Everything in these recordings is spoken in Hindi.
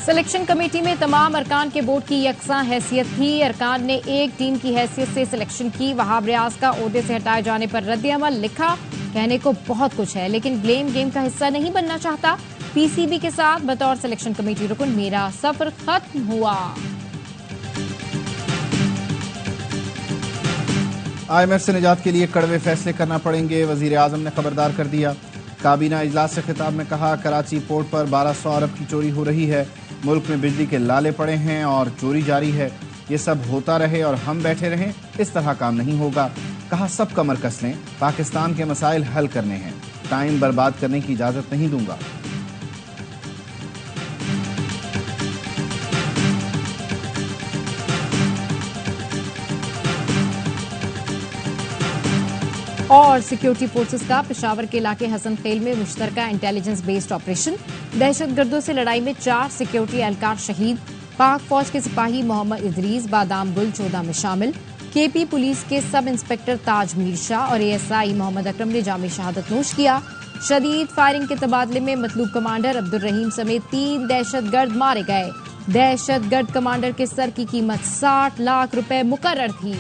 सिलेक्शन कमेटी में तमाम अरकान के बोर्ड की यकसा हैसियत थी। अरकान ने एक टीम की हैसियत से सिलेक्शन की। वहाब रियाज का ओहदे से हटाए जाने पर रद्द-ए-अमल लिखा, कहने को बहुत कुछ है लेकिन ब्लेम गेम का हिस्सा नहीं बनना चाहता। पीसीबी के साथ बतौर सिलेक्शन कमेटी रुकन मेरा सफर खत्म हुआ। IMF से निजात के लिए कड़वे फैसले करना पड़ेंगे, वजीर आजम ने खबरदार कर दिया। काबीना इजलास से खिताब में कहा, कराची पोर्ट पर 1200 अरब की चोरी हो रही है। मुल्क में बिजली के लाले पड़े हैं और चोरी जारी है। ये सब होता रहे और हम बैठे रहें, इस तरह काम नहीं होगा। कहा, सब कमर कस लें, पाकिस्तान के मसाइल हल करने हैं, टाइम बर्बाद करने की इजाजत नहीं दूंगा। और सिक्योरिटी फोर्सेस का पेशावर के इलाके हसन खेल में मुश्तरका इंटेलिजेंस बेस्ड ऑपरेशन। दहशतगर्दों से लड़ाई में 4 सिक्योरिटी एहलकार शहीद। पाक फौज के सिपाही मोहम्मद इदरीस बादाम गुल 14 में शामिल। केपी पुलिस के सब इंस्पेक्टर ताज मीर शाह और ASI मोहम्मद अकरम ने जामे शहादत नोश किया। शदीद फायरिंग के तबादले में मतलूब कमांडर अब्दुल रहीम समेत 3 दहशतगर्द मारे गए। दहशतगर्द कमांडर के सर की कीमत 60 लाख रुपए मुकर्रर थी।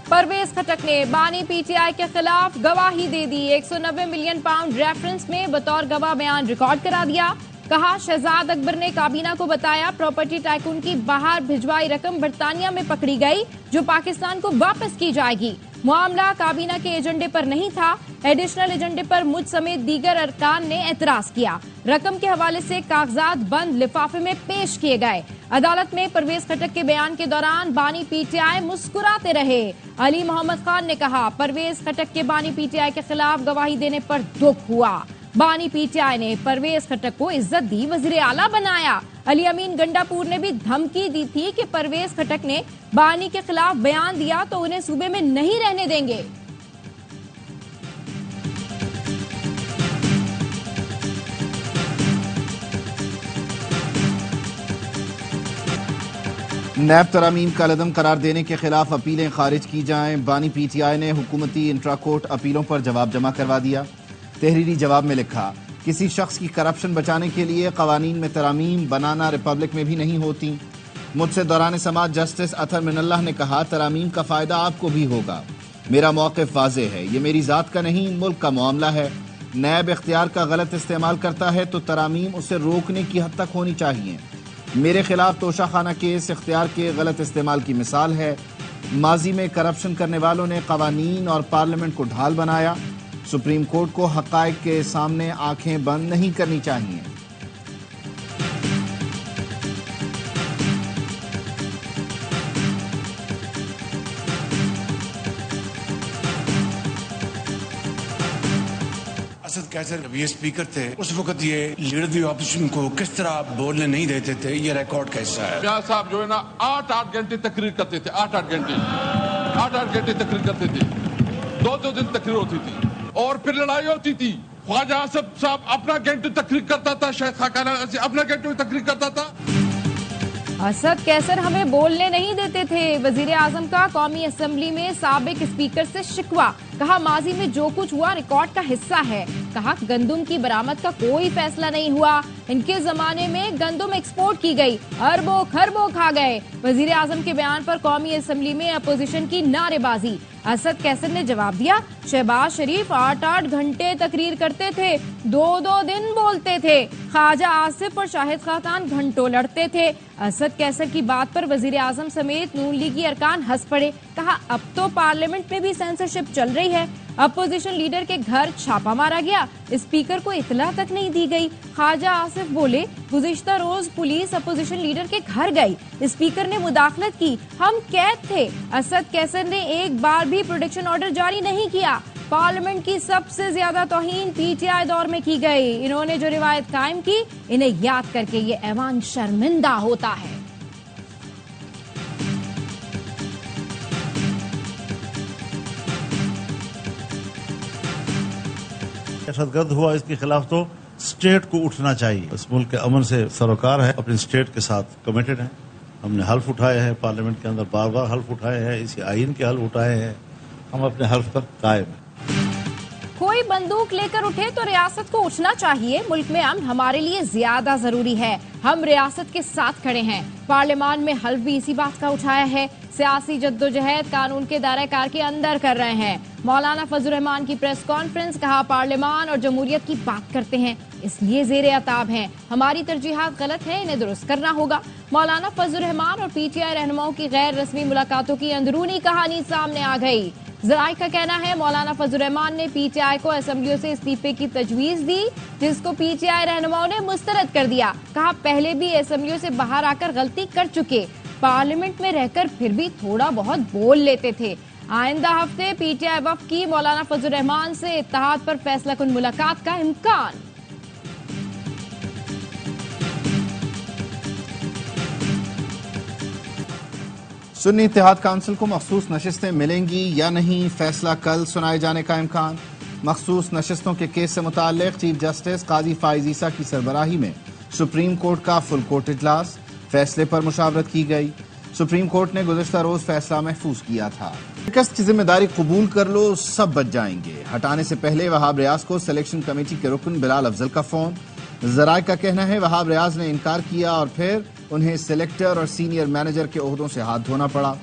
परवेज खटक ने बानी PTI के खिलाफ गवाही दे दी। 190 मिलियन पाउंड रेफरेंस में बतौर गवाह बयान रिकॉर्ड करा दिया। कहा, शहजाद अकबर ने काबीना को बताया प्रॉपर्टी टाइकून की बाहर भिजवाई रकम बरतानिया में पकड़ी गई जो पाकिस्तान को वापस की जाएगी। मामला काबीना के एजेंडे पर नहीं था। एडिशनल एजेंडे पर मुझ समेत दीगर अरकान ने एतराज किया। रकम के हवाले से कागजात बंद लिफाफे में पेश किए गए। अदालत में परवेज खटक के बयान के दौरान बानी PTI मुस्कुराते रहे। अली मोहम्मद खान ने कहा, परवेज खटक के बानी PTI के खिलाफ गवाही देने पर दुख हुआ। बानी PTI ने परवेज खटक को इज्जत दी, वजीर आला बनाया। अली अमीन गंडापुर ने भी धमकी दी थी कि परवेज खटक ने बानी के खिलाफ बयान दिया तो उन्हें सूबे में नहीं रहने देंगे। नैब तरामीम का लदम करार देने के खिलाफ अपीलें खारिज की जाएं। बानी PTI ने हुकूमती इंट्राकोर्ट अपीलों पर जवाब जमा करवा दिया। तहरीरी जवाब में लिखा, किसी शख्स की करप्शन बचाने के लिए कवानीन में तरामीम बनाना रिपब्लिक में भी नहीं होती। मुझसे दौरान समाज जस्टिस अतर मिनल्लाह ने कहा, तरामीम का फायदा आपको भी होगा। मेरा मौक़िफ़ वाज़ेह है, ये मेरी ज़ात का नहीं मुल्क का मामला है। नैब इख्तियार का गलत इस्तेमाल करता है तो तरामीम उसे रोकने की हद तक होनी चाहिए। मेरे खिलाफ तोशाखाना केस इख्तियार के गलत इस्तेमाल की मिसाल है। माजी में करप्शन करने वालों ने कवानीन और पार्लियामेंट को ढाल बनाया। सुप्रीम कोर्ट को हक़ाइक़ के सामने आंखें बंद नहीं करनी चाहिए। असद कैसर जब ये स्पीकर थे उस वक्त ये लीडर दी ऑपोजिशन को किस तरह बोलने नहीं देते थे, ये रिकॉर्ड कैसा है? प्याज साहब जो है ना 8-8 घंटे तकरीर करते थे। 8-8 घंटे तकरीर करते थे। 2-2 दिन तकरीर होती थी और फिर लड़ाई होती थी। ख्वाजा आसफ साहब अपना घंटे तकरीर करता था, शायद खाकाना अपना घंटे में तकरीर करता था। असद कैसर हमें बोलने नहीं देते थे। वजीर आजम का कौमी असम्बली में साबिक स्पीकर से शिकवा। कहा, माजी में जो कुछ हुआ रिकॉर्ड का हिस्सा है। कहा, गंदुम की बरामद का कोई फैसला नहीं हुआ। इनके जमाने में गंदुम एक्सपोर्ट की गई, अरबों खरबों खा गए। वजीर आजम के बयान पर कौमी असम्बली में अपोजिशन की नारेबाजी। असद कैसर ने जवाब दिया, शहबाज शरीफ 8-8 घंटे तकरीर करते थे, 2-2 दिन बोलते थे। ख्वाजा आसिफ और शाहिद खाकान घंटों लड़ते थे। असद कैसर की बात पर वजीर आजम समेत नून लीगी अरकान हंस पड़े। कहा, अब तो पार्लियामेंट में भी सेंसरशिप चल रही है। अपोजिशन लीडर के घर छापा मारा गया, स्पीकर को इतला तक नहीं दी गई। ख्वाजा आसिफ बोले, गुज़िश्ता रोज पुलिस अपोजिशन लीडर के घर गई, स्पीकर ने मुदाखलत की, हम कैद थे। असद कैसर ने एक बार भी प्रोटेक्शन ऑर्डर जारी नहीं किया। पार्लियामेंट की सबसे ज्यादा तौहीन PTI दौर में की गई। इन्होंने जो रिवायत कायम की, इन्हें याद करके ये ऐवान शर्मिंदा होता है। दहशतगर्द हुआ, इसके खिलाफ तो स्टेट को उठना चाहिए। इस मुल्क के अमन से सरोकार है, अपने स्टेट के साथ कमिटेड है। हमने हल्फ उठाए हैं पार्लियामेंट के अंदर, बार बार हल्फ उठाए हैं, इसी आइन के हल्फ उठाए हैं। हम अपने हल्फ पर कायम हैं। कोई बंदूक लेकर उठे तो रियासत को उठना चाहिए। मुल्क में अमन हमारे लिए ज्यादा जरूरी है। हम रियासत के साथ खड़े हैं। पार्लियामान में हल्फ भी इसी बात का उठाया है। सियासी जद्दोजहद कानून के दायरे कार के अंदर कर रहे हैं। मौलाना फजल रहमान की प्रेस कॉन्फ्रेंस, कहा पार्लियामान और जमहूरियत की बात करते हैं, इसलिए जेरे अताब हैं। हमारी तरजीहात गलत हैं, इन्हें दुरुस्त करना होगा। मौलाना फजल रहमान और पीटीआई रहनुमाओं की गैर रस्मी मुलाकातों की अंदरूनी कहानी सामने आ गई। जराए का कहना है मौलाना फजल रहमान ने पीटीआई को असेंबलियों से इस्तीफे की तजवीज दी, जिसको पीटीआई रहनुमाओं ने मुस्तरद कर दिया। कहा पहले भी असेंबलियों से बाहर आकर गलती कर चुके, पार्लियामेंट में रहकर फिर भी थोड़ा बहुत बोल लेते थे। आइंदा हफ्ते पीटीआई वफ़द की मौलाना फजल रहमान से इत्तेहाद पर फैसलाकुन मुलाकात का इम्कान। सुन्नी इत्तेहाद काउंसिल को मखसूस नशिस्तें मिलेंगी या नहीं, फैसला कल सुनाए जाने का इम्कान। मखसूस नशिस्तों के केस से मुताल्लिक चीफ जस्टिस काजी फाइज ईसा की सरबराही में सुप्रीम कोर्ट का फुल कोर्ट इजलास, फैसले पर मुशावरत की गई। सुप्रीम कोर्ट ने गुज़िश्ता रोज फैसला महफूज किया था। शिकस्त की जिम्मेदारी कबूल कर लो, सब बच जाएंगे। हटाने से पहले वहाब रियाज को सिलेक्शन कमेटी के रुकन बिलाल अफजल का फोन। जराए का कहना है वहाब रियाज ने इनकार किया और फिर उन्हें सिलेक्टर और सीनियर मैनेजर के ओहदों से हाथ धोना पड़ा।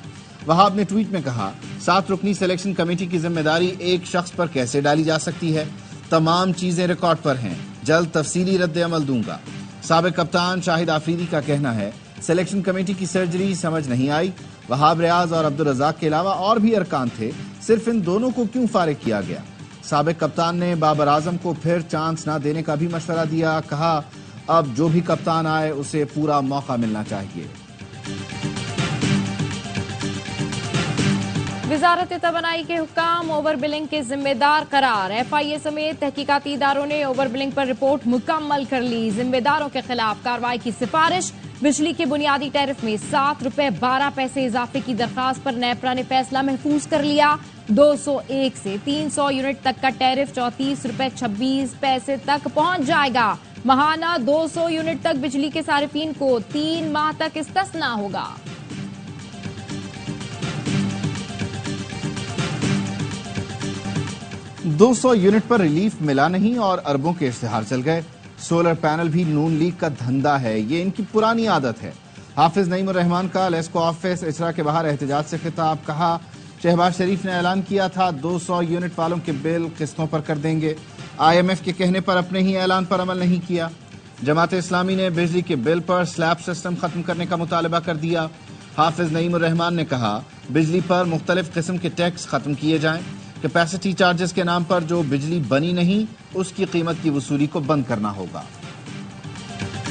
वहाब ने ट्वीट में कहा 7 रुकनी सिलेक्शन कमेटी की जिम्मेदारी एक शख्स पर कैसे डाली जा सकती है। तमाम चीजें रिकॉर्ड पर हैं, जल्द तफसीली रद्द अमल दूंगा। साबिक कप्तान शाहिद आफरीदी का कहना है सिलेक्शन कमेटी की सर्जरी समझ नहीं आई। वहाब रियाज और अब्दुल रज़ाक के अलावा और भी अरकान थे, सिर्फ इन दोनों को क्यों फारिग किया गया। साबिक कप्तान ने बाबर आजम को फिर चांस न देने का भी मशवरा दिया। कहा अब जो भी कप्तान आए उसे पूरा मौका मिलना चाहिए। वजारत तवानाई के हुक्काम ओवर बिलिंग के जिम्मेदार करार। FIA समेत तहकीकाती इदारों ने ओवर बिलिंग पर रिपोर्ट मुकम्मल कर ली। जिम्मेदारों के खिलाफ कार्रवाई की सिफारिश। बिजली के बुनियादी टैरिफ में 7 रुपए 12 पैसे इजाफे की दरखास्त पर नेपरा ने फैसला महफूज कर लिया। 201 से 300 यूनिट तक का टैरिफ 34 रुपए 26 पैसे तक पहुंच जाएगा। माहाना 200 यूनिट तक बिजली के सारिफीन को 3 माह तक इस्तिस्ना होगा। दो 200 यूनिट पर रिलीफ मिला नहीं और अरबों के इश्तिहार चल गए। सोलर पैनल भी नून लीग का धंधा है, ये इनकी पुरानी आदत है। हाफिज नईमुर रहमान का लेस्को ऑफिस इजरा के बाहर एहतजाज से खिताब। कहा शहबाज शरीफ ने ऐलान किया था 200 यूनिट वालों के बिल किस्तों पर कर देंगे। IMF के कहने पर अपने ही ऐलान पर अमल नहीं किया। जमात इस्लामी ने बिजली के बिल पर स्लैब सिस्टम खत्म करने का मुतालबा कर दिया। हाफिज नईमुर रहमान ने कहा बिजली पर मुख्तलिफ किस्म के टैक्स खत्म किए जाएं। कैपेसिटी चार्जेस के नाम पर जो बिजली बनी नहीं उसकी कीमत की वसूली को बंद करना होगा।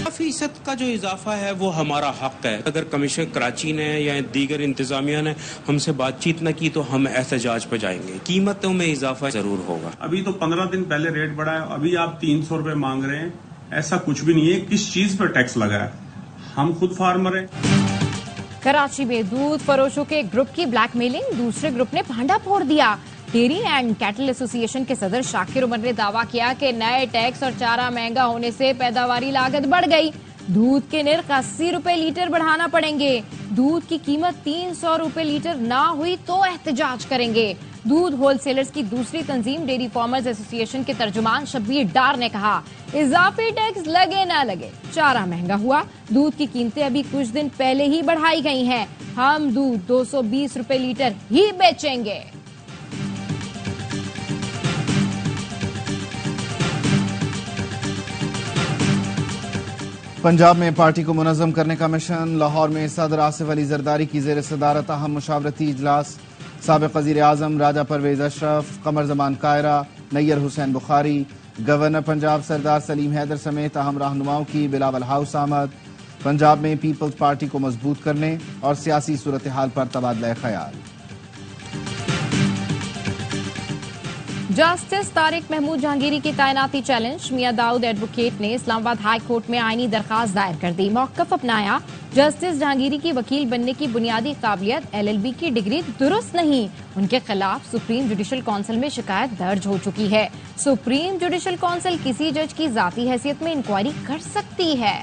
फीसद का जो इजाफा है वो हमारा हक है। अगर कमीशन कराची ने या दीगर इंतजामिया ने हमसे बातचीत न की तो हम एहतजाज पे जाएंगे। कीमतों में इजाफा जरूर होगा। अभी तो 15 दिन पहले रेट बढ़ा है, अभी आप 300 रुपए मांग रहे हैं। ऐसा कुछ भी नहीं है। किस चीज पर टैक्स लगा है? हम खुद फार्मर हैं। कराची में दूध फरोशों के ग्रुप की ब्लैकमेलिंग, दूसरे ग्रुप ने भांडा फोड़ दिया। डेयरी एंड कैटल एसोसिएशन के सदर शाकिर उमर ने दावा किया कि नए टैक्स और चारा महंगा होने से पैदावारी लागत बढ़ गई। दूध के निर्ख 80 रुपए लीटर बढ़ाना पड़ेंगे। दूध की कीमत 300 रुपए लीटर ना हुई तो एहतजाज करेंगे। दूध होलसेलर्स की दूसरी तंजीम डेयरी फार्मर्स एसोसिएशन के तर्जुमान शब्बीर डार ने कहा इजाफी टैक्स लगे ना लगे, चारा महंगा हुआ। दूध की कीमतें अभी कुछ दिन पहले ही बढ़ाई गई हैं। हम दूध 220 रुपए लीटर ही बेचेंगे। पंजाब में पार्टी को मुनज़्ज़म करने का मिशन। लाहौर में सदर आसिफ अली जरदारी की ज़ेर सदारत अहम मुशावरती इजलास। साबिक़ वज़ीर आज़म राजा परवेज़ अशरफ, कमर ज़मान कायरा, नैयर हुसैन बुखारी, गवर्नर पंजाब सरदार सलीम हैदर समेत अहम रहनुमाओं की बिलावल हाउस आमद। पंजाब में पीपल्स पार्टी को मजबूत करने और सियासी सूरत हाल पर तबादला ख्याल। जस्टिस तारिक महमूद जहांगीरी की तैनाती चैलेंज। मियां दाऊद एडवोकेट ने इस्लामाबाद हाई कोर्ट में आईनी दरखास्त दायर कर दी, मौक़िफ़ अपनाया। जस्टिस जहांगीरी की वकील बनने की बुनियादी काबिलियत LLB की डिग्री दुरुस्त नहीं। उनके खिलाफ सुप्रीम जुडिशल काउंसिल में शिकायत दर्ज हो चुकी है। सुप्रीम जुडिशल काउंसिल किसी जज की जाती हैसियत में इंक्वायरी कर सकती है।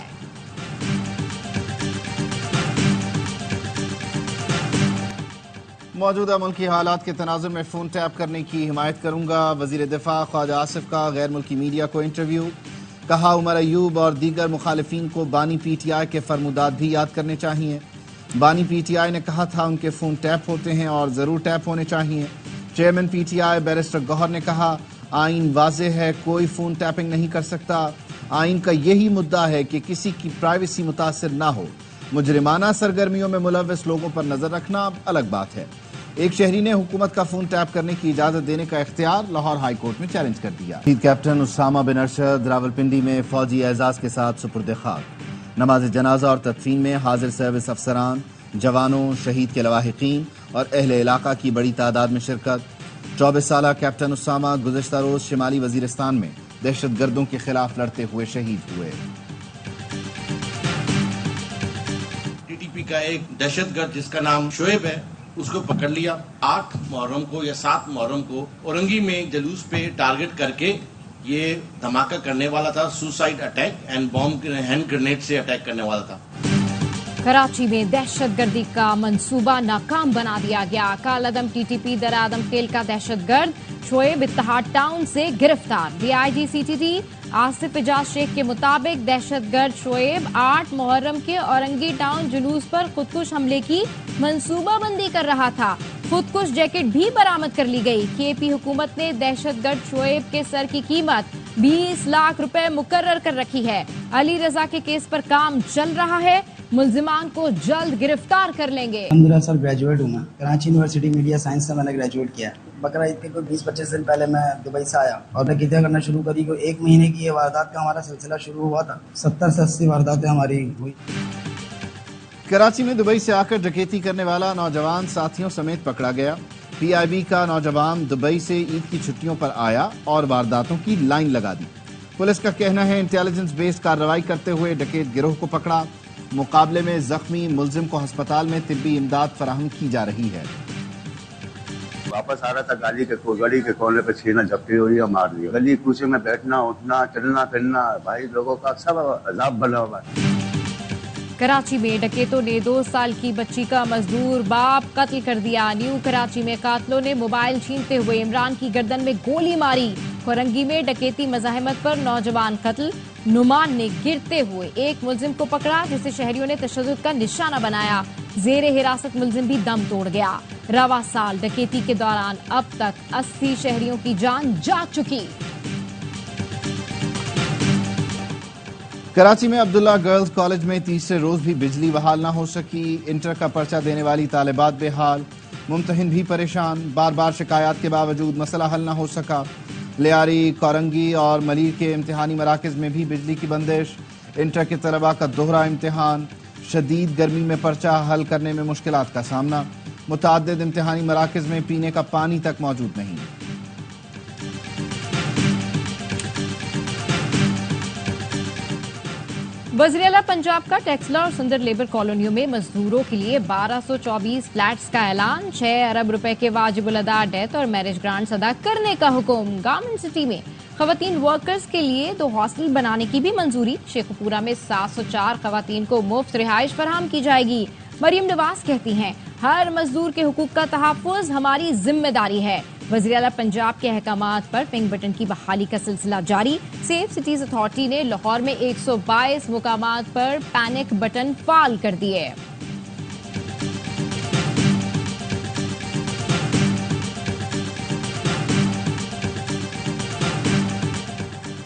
मौजूदा मुल्की हालात के तनाजुर में फोन टैप करने की हिमायत करूंगा। वजीर दिफा ख्वाजा आसिफ का गैर मुल्की मीडिया को इंटरव्यू। कहा उमर अयूब और दीगर मुखालिफिन को बानी PTI के फरमुदात भी याद करने चाहिए। बानी PTI ने कहा था उनके फोन टैप होते हैं और जरूर टैप होने चाहिए। चेयरमैन PTI बैरिस्टर गौहर ने कहा आइन वाज़ेह है, कोई फोन टैपिंग नहीं कर सकता। आइन का यही मुद्दा है कि किसी की प्राइवेसी मुतासर ना हो। मुजरिमाना सरगर्मियों में मुलव्वस लोगों पर नजर रखना अलग बात है। एक शहरी ने हुकूमत का फोन टैप करने की इजाजत देने का इख्तियार लाहौर हाई कोर्ट में चैलेंज कर दिया। शहीद कैप्टन उसामा बिन अरशद रावलपिंडी में फौजी एजाज के साथ सुपुर्द खाक। नमाज जनाजा और तदफीन में हाजिर सर्विस अफसरान, जवानों, शहीद के लवाहिकीन और अहले इलाका की बड़ी तादाद में शिरकत। 24 साला कैप्टन उसामा गुज़श्ता रोज शिमाली वजीरिस्तान में दहशत गर्दों के खिलाफ लड़ते हुए शहीद हुए। TTP का एक दहशतगर्द जिसका नाम शोएब है, उसको पकड़ लिया। 8 मुहर्रम को या 7 मुहर्रम को औरंगी में जलूस पे टारगेट करके ये धमाका करने वाला था। Suicide attack and bomb hand grenade से अटैक करने वाला था। कराची में दहशतगर्दी का मंसूबा नाकाम बना दिया गया। कालादम TTP दरादम खेल का दहशतगर्द शोएब इत्तेहाद टाउन से गिरफ्तार। DIG CTT आसिफ इजाज शेख के मुताबिक दहशतगर्द शोएब 8 मुहर्रम के औरंगी टाउन जुलूस पर खुदकुश हमले की मंसूबाबंदी कर रहा था। खुदकुश जैकेट भी बरामद कर ली गई। KP हुकूमत ने दहशतगर्द शोएब के सर की कीमत 20 लाख रुपए मुकर्रर कर रखी है। अली रजा के केस पर काम चल रहा है। मुल्जिमान को जल्द गिरफ्तार कर लेंगे। 15 साल ग्रेजुएट हूँ मैं। कराची यूनिवर्सिटी मीडिया साइंस से मैंने ग्रेजुएट किया। बकरा ईद के कोई 20-25 दिन पहले मैं दुबई से आया और डकैतियां करना शुरू करी। कोई 1 महीने की ये वारदात का हमारा सिलसिला शुरू हुआ था। 70 से 80 वारदातें हमारी हुई। कराची में दुबई से आकर डकैती करने वाला नौजवान साथियों समेत पकड़ा गया। PIB का नौजवान दुबई से ईद की छुट्टियों पर आया और वारदातों की लाइन लगा दी। पुलिस का कहना है इंटेलिजेंस बेस्ड कार्रवाई करते हुए डकैत गिरोह को पकड़ा। मुकाबले में जख्मी मुलजिम को अस्पताल में तिब्बी इमदाद फराहम की जा रही है। वापस आ रहा था, गली के कोने पे छीना झपटी हुई और मार दिया। गली कूचे में बैठना उठना चलना फिरना भाई लोगों का सब अजाब बना हुआ है। कराची में डकैतों ने 2 साल की बच्ची का मजदूर बाप कत्ल कर दिया। न्यू कराची में कातलों ने मोबाइल छीनते हुए इमरान की गर्दन में गोली मारी। कोरंगी में डकैती मज़ाहमत पर नौजवान कत्ल। नुमान ने गिरते हुए एक मुलजिम को पकड़ा जिसे शहरियों ने तशद्दुद का निशाना बनाया। जेरे हिरासत मुलजिम भी दम तोड़ गया। रवा साल डकैती के दौरान अब तक 80 शहरियों की जान जा चुकी। कराची में अब्दुल्ला गर्ल्स कॉलेज में तीसरे रोज भी बिजली बहाल ना हो सकी। इंटर का पर्चा देने वाली तालिबात बेहाल, मुम्तहिन भी परेशान। बार बार शिकायत के बावजूद मसला हल ना हो सका। लियारी, कोरंगी और मलीर के इम्तिहानी मराकज में भी बिजली की बंदिश। इंटर के तलबा का दोहरा इम्तिहान। शदीद गर्मी में पर्चा हल करने में मुश्किलात का सामना। मुतअद्दिद इम्तिहानी मराकज में पीने का पानी तक मौजूद नहीं। वज़ीर-ए-आला पंजाब का टेक्सला और सुंदर लेबर कॉलोनियों में मजदूरों के लिए 1224 फ्लैट्स का ऐलान। 6 अरब रुपए के वाजिबुल अदा डेथ और मैरिज ग्रांट्स अदा करने का हुक्म। गारमेंट सिटी में खवातीन वर्कर्स के लिए 2 हॉस्टल बनाने की भी मंजूरी। शेखुपुरा में 704 खवातीन को मुफ्त रिहाइश फराहम की जाएगी। मरियम नवाज कहती हैं हर मजदूर के हुकूक का तहफ़्फ़ुज़ हमारी जिम्मेदारी है। वज़ीर-ए-आला पंजाब के अहकामात पर पिंक बटन की बहाली का सिलसिला जारी। सेफ सिटीज अथॉरिटी ने लाहौर में 122 मुकामात पर पैनिक बटन फाल कर दिए।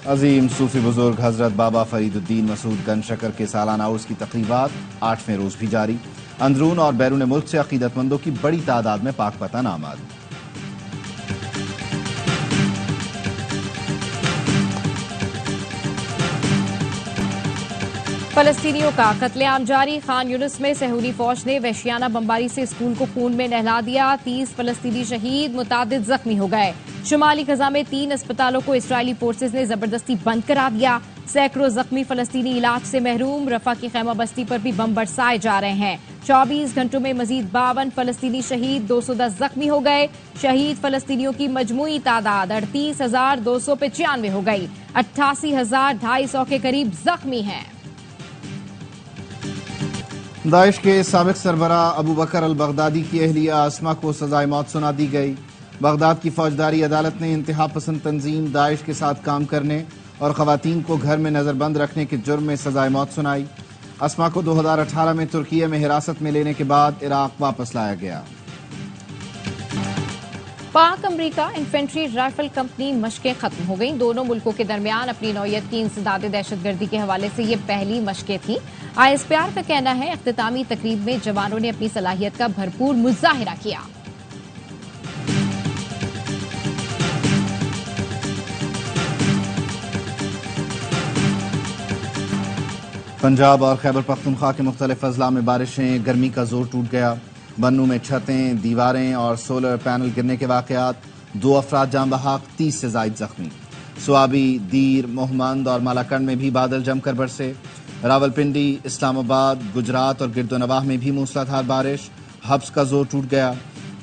अजीम सूफी बुजुर्ग हजरत बाबा फरीदुद्दीन मसूद गंज शकर के सालाना उर्स की तकरीबात 8वें रोज भी जारी। अंदरून और बैरून मुल्क से अकीदतमंदों की बड़ी तादाद में पाक पतन आमद। फलस्तीनियों का कत्लेआम जारी। खान यूनिस में सहूनी फौज ने वहशियाना बमबारी से स्कूल को खून में नहला दिया। 30 फलस्तीनी शहीद, मुतादिद जख्मी हो गए। शुमाली गजा में 3 अस्पतालों को इजरायली फोर्सेज ने जबरदस्ती बंद करा दिया। सैकड़ों जख्मी फलस्तीनी इलाज से महरूम। रफा की खैमा बस्ती पर भी बम बरसाए जा रहे हैं। 24 घंटों में मजीद 52 फलस्तीनी शहीद, 210 जख्मी हो गए। शहीद फलस्तीनियों की मजमूई तादाद 38,295 हो गई। 88,250 के करीब जख्मी हैं। दाइश के साबिक सरबरा अबू बकर अल बगदादी की अहलिया आसमा को सजाए मौत सुना दी गई। बगदाद की फौजदारी अदालत ने इंतहा पसंद तंजीम दाइश के साथ काम करने और खवातीन को घर में नजरबंद रखने के जुर्म में सजाए मौत सुनाई। आसमा को 2018 में तुर्की में हिरासत में लेने के बाद इराक वापस लाया गया। पाक अमरीका इन्फेंट्री राइफल कंपनी मशकें खत्म हो गईं। दोनों मुल्कों के दरमियान अपनी नौयत की इंसदाद दहशतगर्दी के हवाले से ये पहली मशकें थी। ISPR का कहना है इख्तितामी तकरीब में जवानों ने अपनी सलाहियत का भरपूर मुजाहिरा किया। पंजाब और खैबर पख्तूनख्वा के मुख्तलिफ अजला में बारिशें, गर्मी का जोर टूट गया। बन्नू में छतें, दीवारें और सोलर पैनल गिरने के वाकयात, 2 अफराद जान बहक, 30 से जायद जख्मी। सुआबी, दीर, मोहम्मद और मालाकंड में भी बादल जमकर बरसे। रावलपिंडी, इस्लामाबाद, गुजरात और गिरदोनवाह में भी मूसलाधार बारिश, हब्स का जोर टूट गया।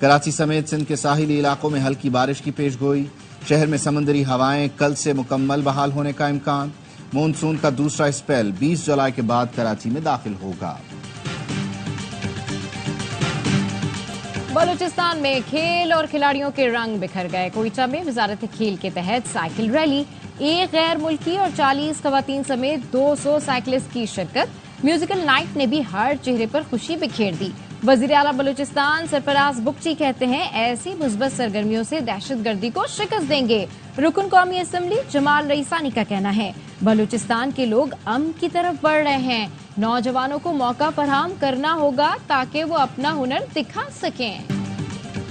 कराची समेत सिंध के साहिली इलाकों में हल्की बारिश की पेशगोई। शहर में समुद्री हवाएं कल से मुकम्मल बहाल होने का इम्कान। मानसून का दूसरा स्पेल 20 जुलाई के बाद कराची में दाखिल होगा। बलूचिस्तान में खेल और खिलाड़ियों के रंग बिखर गए। कोयटा में वजारत खेल के तहत साइकिल रैली, एक गैर मुल्की और 40 खवातीन समेत 200 साइकिलिस्ट की शिरकत। म्यूजिकल नाइट ने भी हर चेहरे पर खुशी बिखेर दी। वजीर आला बलूचिस्तान सरफराज बुगची कहते हैं ऐसी मुस्बत सरगर्मियों से दहशतगर्दी को शिकस्त देंगे। रुकन कौमी असम्बली जमाल रईसानी का कहना है बलूचिस्तान के लोग अमन की तरफ बढ़ रहे हैं। नौजवानों को मौका फराहम करना होगा ताकि वो अपना हुनर दिखा सकें।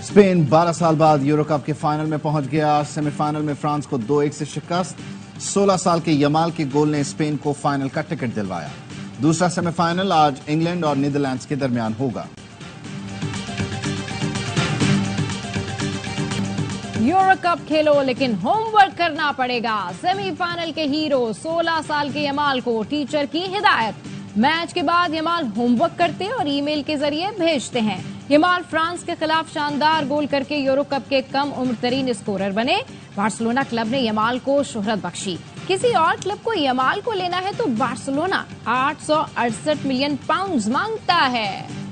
स्पेन 12 साल बाद यूरो कप के फाइनल में पहुंच गया। सेमीफाइनल में फ्रांस को 2-1 से शिकस्त। 16 साल के यमाल के गोल ने स्पेन को फाइनल का टिकट दिलवाया। दूसरा सेमीफाइनल आज इंग्लैंड और नीदरलैंड्स के दरमियान होगा। यूरो कप खेलो लेकिन होमवर्क करना पड़ेगा। सेमीफाइनल के हीरो 16 साल के यमाल को टीचर की हिदायत। मैच के बाद यमाल होमवर्क करते और ईमेल के जरिए भेजते हैं। यमाल फ्रांस के खिलाफ शानदार गोल करके यूरो कप के कम उम्र तरीन स्कोरर बने। बार्सिलोना क्लब ने यमाल को शोहरत बख्शी। किसी और क्लब को यमाल को लेना है तो बार्सिलोना 868 मिलियन पाउंड मांगता है।